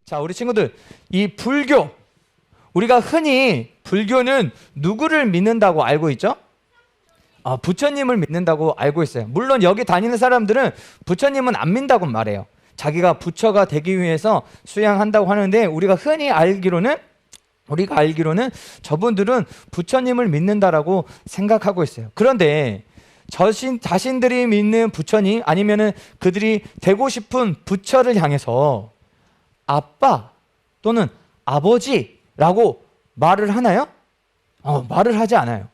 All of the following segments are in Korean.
자, 우리 친구들, 이 불교, 우리가 흔히 불교는 누구를 믿는다고 알고 있죠? 부처님을 믿는다고 알고 있어요. 물론 여기 다니는 사람들은 부처님은 안 믿는다고 말해요. 자기가 부처가 되기 위해서 수양한다고 하는데 우리가 알기로는 저분들은 부처님을 믿는다라고 생각하고 있어요. 그런데 자신들이 믿는 부처님 아니면은 그들이 되고 싶은 부처를 향해서 아빠 또는 아버지라고 말을 하나요? 말을 하지 않아요.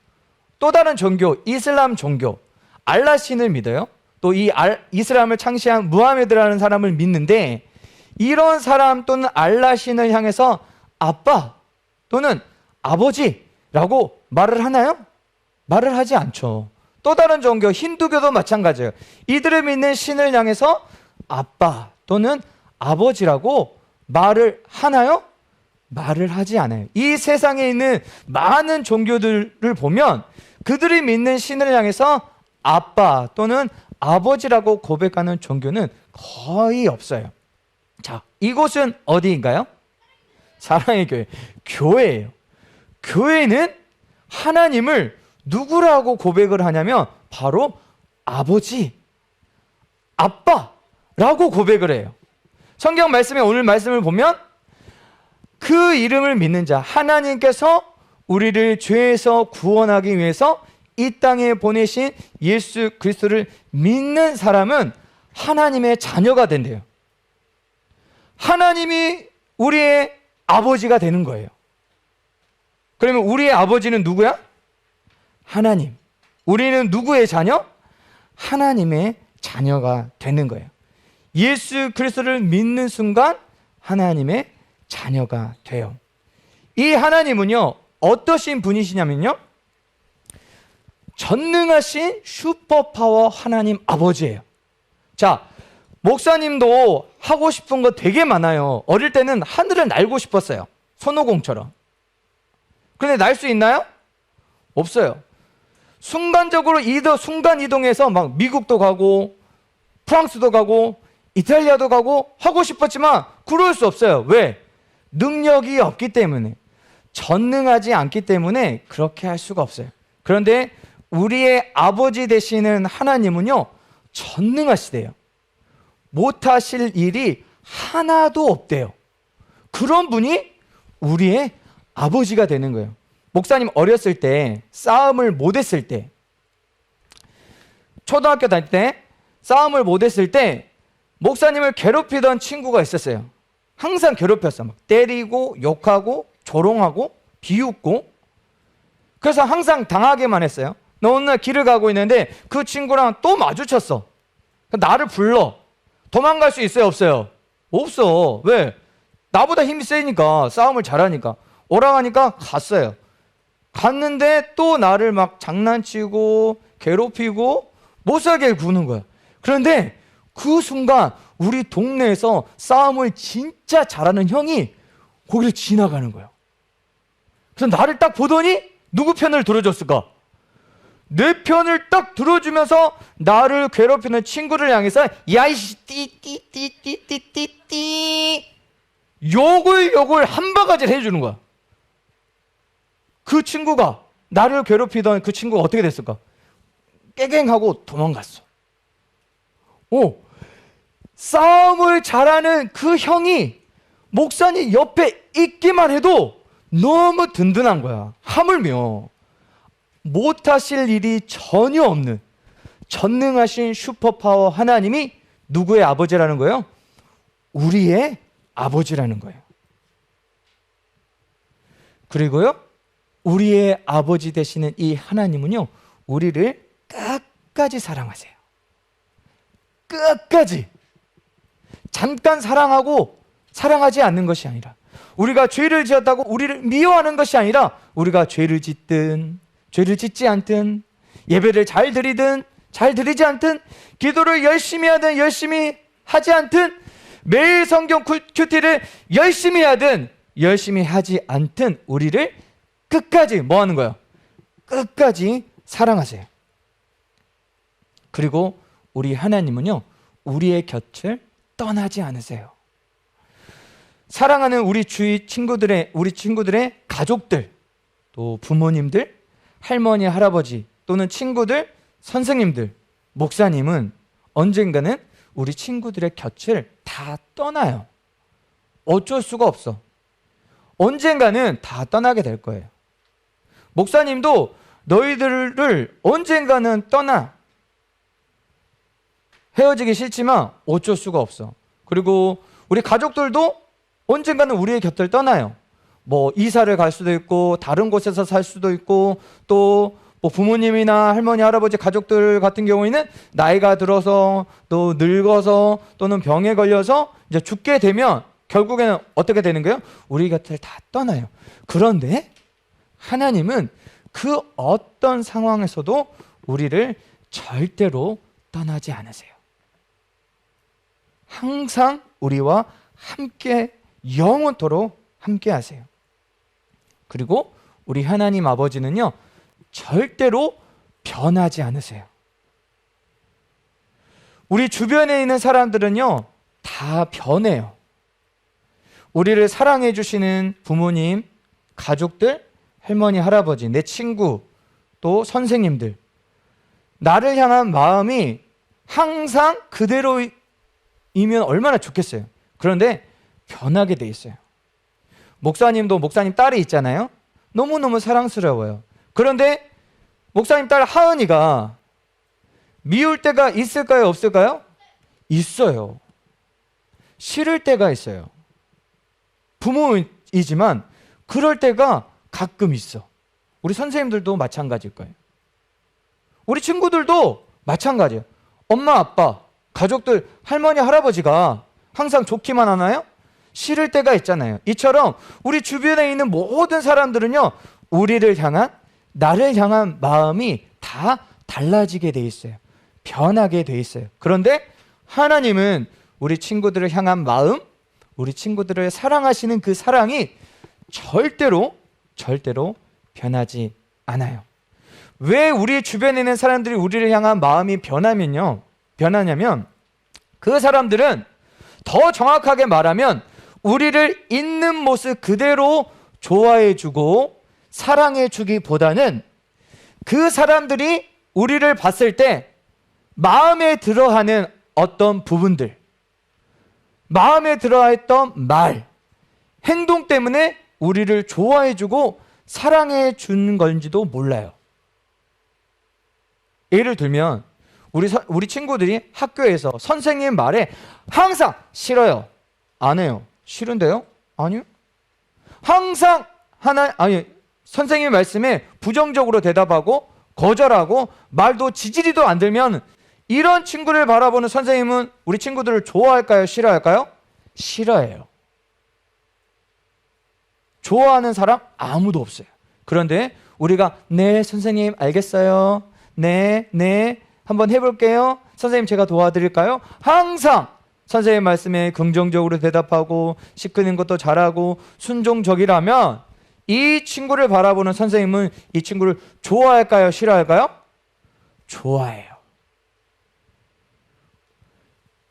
또 다른 종교, 이슬람 종교, 알라 신을 믿어요. 또 이 이슬람을 창시한 무하메드라는 사람을 믿는데 이런 사람 또는 알라 신을 향해서 아빠 또는 아버지라고 말을 하나요? 말을 하지 않죠. 또 다른 종교, 힌두교도 마찬가지예요. 이들을 믿는 신을 향해서 아빠 또는 아버지라고 말을 하나요? 말을 하지 않아요. 이 세상에 있는 많은 종교들을 보면 그들이 믿는 신을 향해서 아빠 또는 아버지라고 고백하는 종교는 거의 없어요. 자, 이곳은 어디인가요? 사랑의 교회, 교회예요. 교회는 하나님을 누구라고 고백을 하냐면 바로 아버지, 아빠라고 고백을 해요. 성경 말씀에 오늘 말씀을 보면 그 이름을 믿는 자, 하나님께서 우리를 죄에서 구원하기 위해서 이 땅에 보내신 예수 그리스도를 믿는 사람은 하나님의 자녀가 된대요. 하나님이 우리의 아버지가 되는 거예요. 그러면 우리의 아버지는 누구야? 하나님. 우리는 누구의 자녀? 하나님의 자녀가 되는 거예요. 예수 그리스도를 믿는 순간 하나님의 자녀가 돼요. 이 하나님은요, 어떠신 분이시냐면요, 전능하신 슈퍼파워 하나님 아버지예요. 자, 목사님도 하고 싶은 거 되게 많아요. 어릴 때는 하늘을 날고 싶었어요. 손오공처럼. 근데 날 수 있나요? 없어요. 순간적으로 순간 이동해서 막 미국도 가고 프랑스도 가고 이탈리아도 가고 하고 싶었지만 그럴 수 없어요. 왜? 능력이 없기 때문에, 전능하지 않기 때문에 그렇게 할 수가 없어요. 그런데 우리의 아버지 되시는 하나님은요, 전능하시대요. 못하실 일이 하나도 없대요. 그런 분이 우리의 아버지가 되는 거예요. 목사님 어렸을 때 싸움을 못했을 때, 초등학교 다닐 때 싸움을 못했을 때 목사님을 괴롭히던 친구가 있었어요. 항상 괴롭혔어. 막 때리고 욕하고 조롱하고 비웃고. 그래서 항상 당하게만 했어요. 어느 날 길을 가고 있는데 그 친구랑 또 마주쳤어. 나를 불러. 도망갈 수 있어요, 없어요? 없어. 왜? 나보다 힘이 세니까, 싸움을 잘하니까. 오라고 하니까 갔어요. 갔는데 또 나를 막 장난치고 괴롭히고 못 살게 구는 거야. 그런데 그 순간 우리 동네에서 싸움을 진짜 잘하는 형이 거기를 지나가는 거야. 그래서 나를 딱 보더니 누구 편을 들어줬을까? 내 편을 딱 들어주면서 나를 괴롭히는 친구를 향해서 야이씨 띠띠띠띠띠띠 욕을 한 바가지를 해주는 거야. 그 친구가, 나를 괴롭히던 그 친구가 어떻게 됐을까? 깨갱하고 도망갔어. 싸움을 잘하는 그 형이 목사님 옆에 있기만 해도 너무 든든한 거야. 하물며 못하실 일이 전혀 없는 전능하신 슈퍼파워 하나님이 누구의 아버지라는 거예요? 우리의 아버지라는 거예요. 그리고요, 우리의 아버지 되시는 이 하나님은요, 우리를 끝까지 사랑하세요. 끝까지. 잠깐 사랑하고 사랑하지 않는 것이 아니라, 우리가 죄를 지었다고 우리를 미워하는 것이 아니라, 우리가 죄를 짓든 죄를 짓지 않든, 예배를 잘 드리든 잘 드리지 않든, 기도를 열심히 하든 열심히 하지 않든, 매일 성경 큐티를 열심히 하든 열심히 하지 않든 우리를 끝까지 뭐 하는 거예요? 끝까지 사랑하세요. 그리고 우리 하나님은요, 우리의 곁을 떠나지 않으세요. 사랑하는 우리 주위 우리 친구들의 가족들, 또 부모님들, 할머니, 할아버지, 또는 친구들, 선생님들, 목사님은 언젠가는 우리 친구들의 곁을 다 떠나요. 어쩔 수가 없어. 언젠가는 다 떠나게 될 거예요. 목사님도 너희들을 언젠가는 떠나. 헤어지기 싫지만 어쩔 수가 없어. 그리고 우리 가족들도 언젠가는 우리의 곁을 떠나요. 뭐 이사를 갈 수도 있고 다른 곳에서 살 수도 있고 또 뭐 부모님이나 할머니, 할아버지 가족들 같은 경우에는 나이가 들어서 또 늙어서 또는 병에 걸려서 이제 죽게 되면 결국에는 어떻게 되는 거예요? 우리 곁을 다 떠나요. 그런데 하나님은 그 어떤 상황에서도 우리를 절대로 떠나지 않으세요. 항상 우리와 함께 영원토록 함께 하세요. 그리고 우리 하나님 아버지는요, 절대로 변하지 않으세요. 우리 주변에 있는 사람들은요, 다 변해요. 우리를 사랑해 주시는 부모님, 가족들, 할머니, 할아버지, 내 친구, 또 선생님들, 나를 향한 마음이 항상 그대로이면 얼마나 좋겠어요. 그런데 변하게 돼 있어요. 목사님도 목사님 딸이 있잖아요. 너무너무 사랑스러워요. 그런데 목사님 딸 하은이가 미울 때가 있을까요? 없을까요? 있어요. 싫을 때가 있어요. 부모이지만 그럴 때가 가끔 있어. 우리 선생님들도 마찬가지일 거예요. 우리 친구들도 마찬가지예요. 엄마, 아빠, 가족들, 할머니, 할아버지가 항상 좋기만 하나요? 싫을 때가 있잖아요. 이처럼 우리 주변에 있는 모든 사람들은요, 우리를 향한, 나를 향한 마음이 다 달라지게 돼 있어요. 변하게 돼 있어요. 그런데 하나님은 우리 친구들을 향한 마음, 우리 친구들을 사랑하시는 그 사랑이 절대로 변하지 않아요. 왜 우리 주변에 있는 사람들이 우리를 향한 마음이 변하냐면 그 사람들은 더 정확하게 말하면 우리를 있는 모습 그대로 좋아해주고 사랑해주기보다는 그 사람들이 우리를 봤을 때 마음에 들어하는 어떤 부분들, 마음에 들어했던 말, 행동 때문에 우리를 좋아해주고 사랑해주는 건지도 몰라요. 예를 들면 우리 친구들이 학교에서 선생님 말에 항상 싫어요. 안 해요. 싫은데요? 아니요. 항상 선생님 말씀에 부정적으로 대답하고 거절하고 말도 지지리도 안 들면 이런 친구를 바라보는 선생님은 우리 친구들을 좋아할까요? 싫어할까요? 싫어해요. 좋아하는 사람 아무도 없어요. 그런데 우리가 네 선생님 알겠어요. 네 한번 해볼게요. 선생님 제가 도와드릴까요? 항상 선생님 말씀에 긍정적으로 대답하고 시키는 것도 잘하고 순종적이라면 이 친구를 바라보는 선생님은 이 친구를 좋아할까요? 싫어할까요? 좋아해요.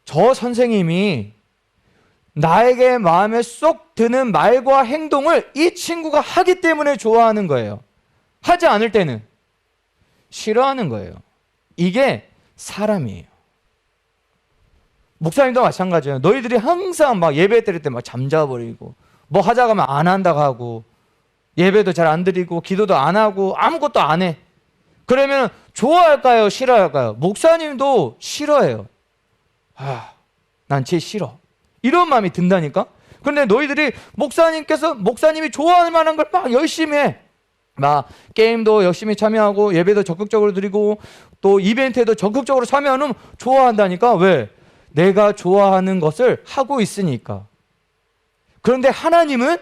저 선생님이 나에게 마음에 쏙 드는 말과 행동을 이 친구가 하기 때문에 좋아하는 거예요. 하지 않을 때는 싫어하는 거예요. 이게 사람이에요. 목사님도 마찬가지예요. 너희들이 항상 막 예배 드릴 때 막 잠자버리고 뭐 하자고 하면 안 한다고 하고 예배도 잘 안 드리고 기도도 안 하고 아무것도 안 해. 그러면 좋아할까요? 싫어할까요? 목사님도 싫어해요. 난 쟤 싫어. 이런 마음이 든다니까. 그런데 너희들이 목사님이 좋아할 만한 걸 막 열심히 해. 막 게임도 열심히 참여하고 예배도 적극적으로 드리고 또 이벤트에도 적극적으로 참여하면 좋아한다니까. 왜? 내가 좋아하는 것을 하고 있으니까. 그런데 하나님은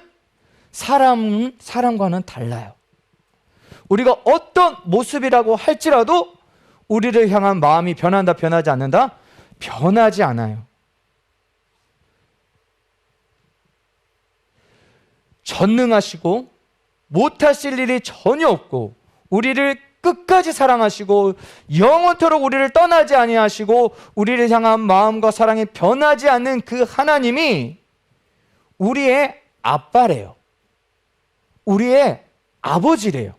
사람과는 달라요. 우리가 어떤 모습이라고 할지라도 우리를 향한 마음이 변한다, 변하지 않는다? 변하지 않아요. 전능하시고 못하실 일이 전혀 없고 우리를 끝까지 사랑하시고 영원토록 우리를 떠나지 아니하시고 우리를 향한 마음과 사랑이 변하지 않는 그 하나님이 우리의 아빠래요. 우리의 아버지래요.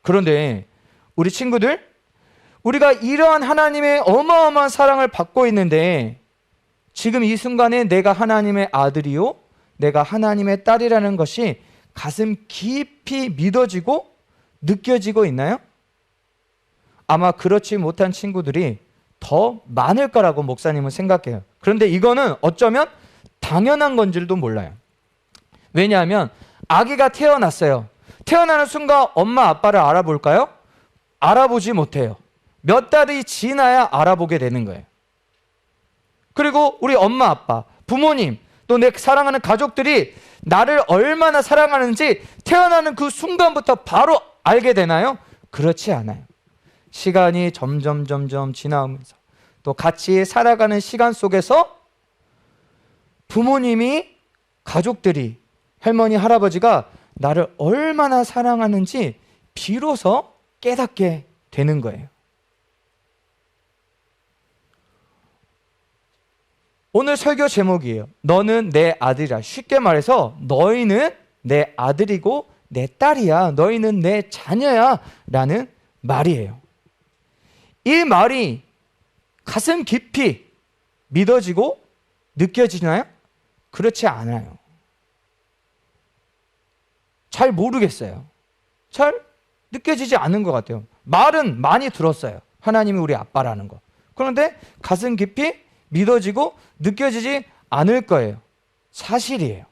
그런데 우리 친구들, 우리가 이러한 하나님의 어마어마한 사랑을 받고 있는데 지금 이 순간에 내가 하나님의 아들이요, 내가 하나님의 딸이라는 것이 가슴 깊이 믿어지고 느껴지고 있나요? 아마 그렇지 못한 친구들이 더 많을 거라고 목사님은 생각해요. 그런데 이거는 어쩌면 당연한 건지도 몰라요. 왜냐하면 아기가 태어났어요. 태어나는 순간 엄마 아빠를 알아볼까요? 알아보지 못해요. 몇 달이 지나야 알아보게 되는 거예요. 그리고 우리 엄마 아빠, 부모님, 또 내 사랑하는 가족들이 나를 얼마나 사랑하는지 태어나는 그 순간부터 바로 알게 되나요? 그렇지 않아요. 시간이 점점 지나오면서 또 같이 살아가는 시간 속에서 부모님이, 가족들이, 할머니, 할아버지가 나를 얼마나 사랑하는지 비로소 깨닫게 되는 거예요. 오늘 설교 제목이에요. 너는 내 아들이라. 쉽게 말해서 너희는 내 아들이고 내 딸이야. 너희는 내 자녀야. 라는 말이에요. 이 말이 가슴 깊이 믿어지고 느껴지나요? 그렇지 않아요. 잘 모르겠어요. 잘 느껴지지 않는 것 같아요. 말은 많이 들었어요. 하나님이 우리 아빠라는 거. 그런데 가슴 깊이 믿어지고 느껴지지 않을 거예요. 사실이에요.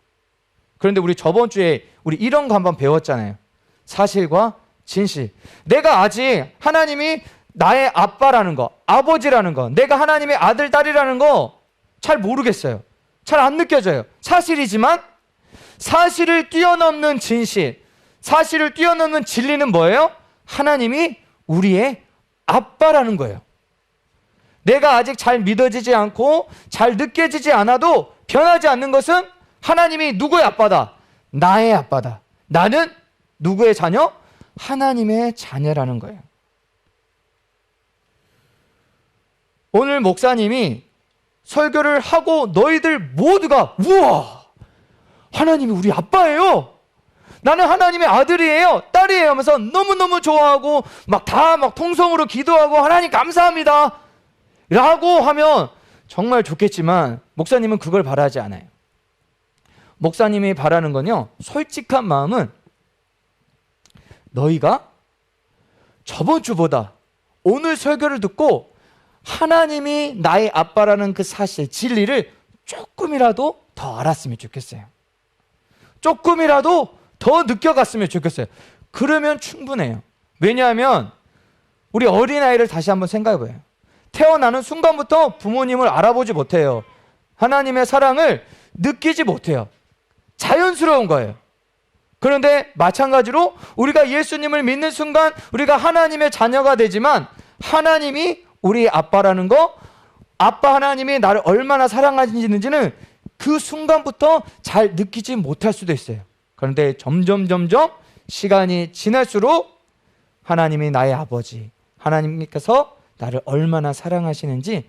그런데 우리 저번 주에 우리 이런 거 한번 배웠잖아요. 사실과 진실. 내가 아직 하나님이 나의 아빠라는 거, 아버지라는 거, 내가 하나님의 아들, 딸이라는 거 잘 모르겠어요. 잘 안 느껴져요. 사실이지만 사실을 뛰어넘는 진실, 사실을 뛰어넘는 진리는 뭐예요? 하나님이 우리의 아빠라는 거예요. 내가 아직 잘 믿어지지 않고 잘 느껴지지 않아도 변하지 않는 것은 하나님이 누구의 아빠다? 나의 아빠다. 나는 누구의 자녀? 하나님의 자녀라는 거예요. 오늘 목사님이 설교를 하고 너희들 모두가 우와! 하나님이 우리 아빠예요. 나는 하나님의 아들이에요, 딸이에요 하면서 너무너무 좋아하고 막 통성으로 기도하고 하나님 감사합니다 라고 하면 정말 좋겠지만 목사님은 그걸 바라지 않아요. 목사님이 바라는 건요, 솔직한 마음은 너희가 저번 주보다 오늘 설교를 듣고 하나님이 나의 아빠라는 그 사실, 진리를 조금이라도 더 알았으면 좋겠어요. 조금이라도 더 느껴갔으면 좋겠어요. 그러면 충분해요. 왜냐하면 우리 어린아이를 다시 한번 생각해봐요. 태어나는 순간부터 부모님을 알아보지 못해요. 하나님의 사랑을 느끼지 못해요. 자연스러운 거예요. 그런데 마찬가지로 우리가 예수님을 믿는 순간 우리가 하나님의 자녀가 되지만 하나님이 우리 아빠라는 거, 아빠 하나님이 나를 얼마나 사랑하시는지는 그 순간부터 잘 느끼지 못할 수도 있어요. 그런데 점점 시간이 지날수록 하나님이 나의 아버지, 하나님께서 나를 얼마나 사랑하시는지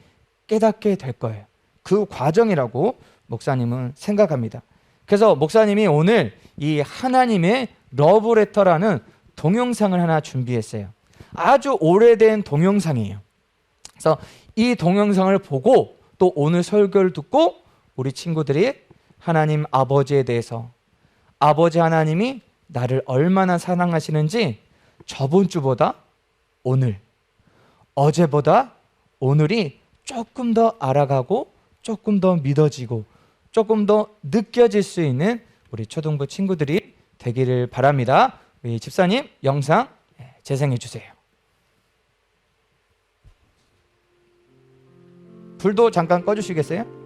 깨닫게 될 거예요. 그 과정이라고 목사님은 생각합니다. 그래서 목사님이 오늘 이 하나님의 러브레터라는 동영상을 하나 준비했어요. 아주 오래된 동영상이에요. 그래서 이 동영상을 보고 또 오늘 설교를 듣고 우리 친구들이 하나님 아버지에 대해서, 아버지 하나님이 나를 얼마나 사랑하시는지 저번 주보다 오늘, 어제보다 오늘이 조금 더 알아가고 조금 더 믿어지고 조금 더 느껴질 수 있는 우리 초등부 친구들이 되기를 바랍니다. 우리 집사님 영상 재생해 주세요. 불도 잠깐 꺼주시겠어요?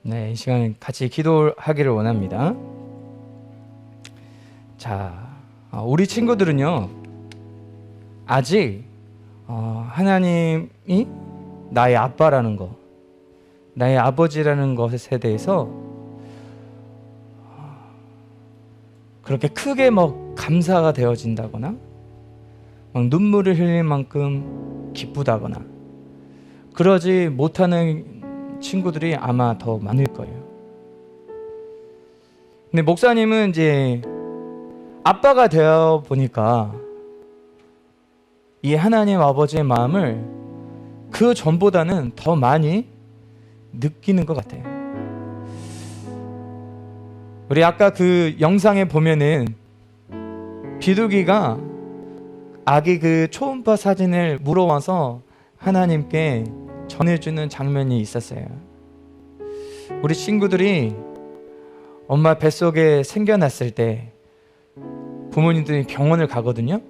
네, 이 시간 같이 기도하기를 원합니다. 자, 우리 친구들은요, 아직 하나님이 나의 아빠라는 거, 나의 아버지라는 것에 대해서 그렇게 크게 감사가 되어진다거나 막 눈물을 흘릴 만큼 기쁘다거나 그러지 못하는 친구들이 아마 더 많을 거예요. 근데 목사님은 이제 아빠가 되어 보니까 이 하나님 아버지의 마음을 그 전보다는 더 많이 느끼는 것 같아요. 우리 아까 그 영상에 보면은 비둘기가 아기 그 초음파 사진을 물어와서 하나님께 전해주는 장면이 있었어요. 우리 친구들이 엄마 뱃속에 생겨났을 때 부모님들이 병원을 가거든요.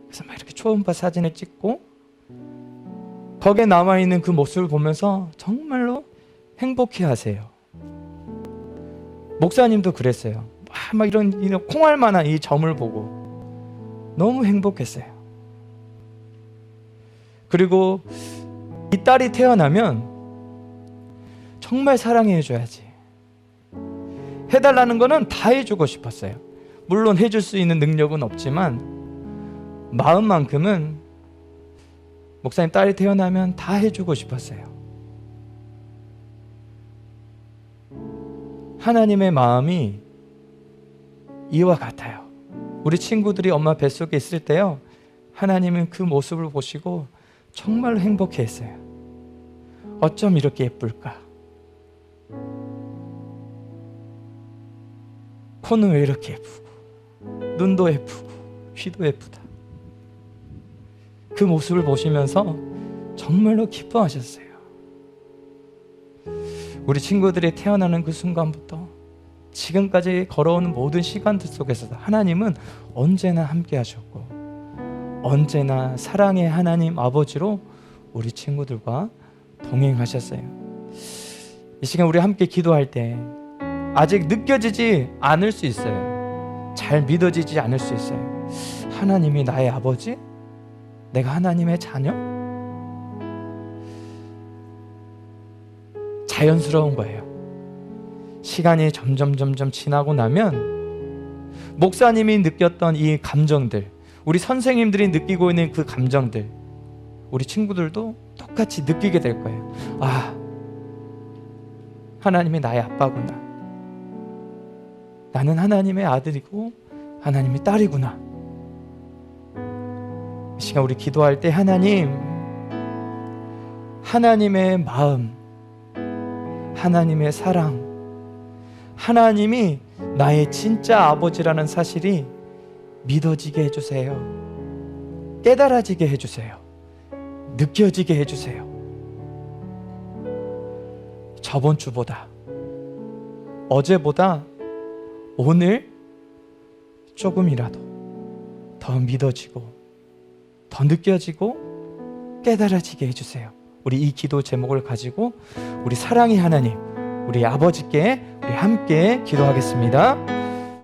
그래서 막 이렇게 초음파 사진을 찍고 거기에 남아있는 그 모습을 보면서 정말로 행복해 하세요. 목사님도 그랬어요. 막 이런 콩알만한 이 점을 보고 너무 행복했어요. 그리고 이 딸이 태어나면 정말 사랑해 줘야지, 해달라는 거는 다 해주고 싶었어요. 물론 해줄 수 있는 능력은 없지만 마음만큼은 목사님 딸이 태어나면 다 해주고 싶었어요. 하나님의 마음이 이와 같아요. 우리 친구들이 엄마 뱃속에 있을 때요, 하나님은 그 모습을 보시고 정말로 행복해했어요. 어쩜 이렇게 예쁠까? 코는 왜 이렇게 예쁘고, 눈도 예쁘고, 귀도 예쁘다. 그 모습을 보시면서 정말로 기뻐하셨어요. 우리 친구들이 태어나는 그 순간부터 지금까지 걸어오는 모든 시간들 속에서 하나님은 언제나 함께 하셨고 언제나 사랑의 하나님 아버지로 우리 친구들과 동행하셨어요. 이 시간 우리 함께 기도할 때 아직 느껴지지 않을 수 있어요. 잘 믿어지지 않을 수 있어요. 하나님이 나의 아버지? 내가 하나님의 자녀? 자연스러운 거예요. 시간이 점점 지나고 나면 목사님이 느꼈던 이 감정들, 우리 선생님들이 느끼고 있는 그 감정들, 우리 친구들도 똑같이 느끼게 될 거예요. 아, 하나님이 나의 아빠구나. 나는 하나님의 아들이고 하나님의 딸이구나. 이 시간 우리 기도할 때 하나님의 마음, 하나님의 사랑, 하나님이 나의 진짜 아버지라는 사실이 믿어지게 해주세요. 깨달아지게 해주세요. 느껴지게 해주세요. 저번 주보다, 어제보다 오늘 조금이라도 더 믿어지고 더 느껴지고 깨달아지게 해주세요. 우리 이 기도 제목을 가지고 우리 사랑의 하나님, 우리 아버지께 우리 함께 기도하겠습니다.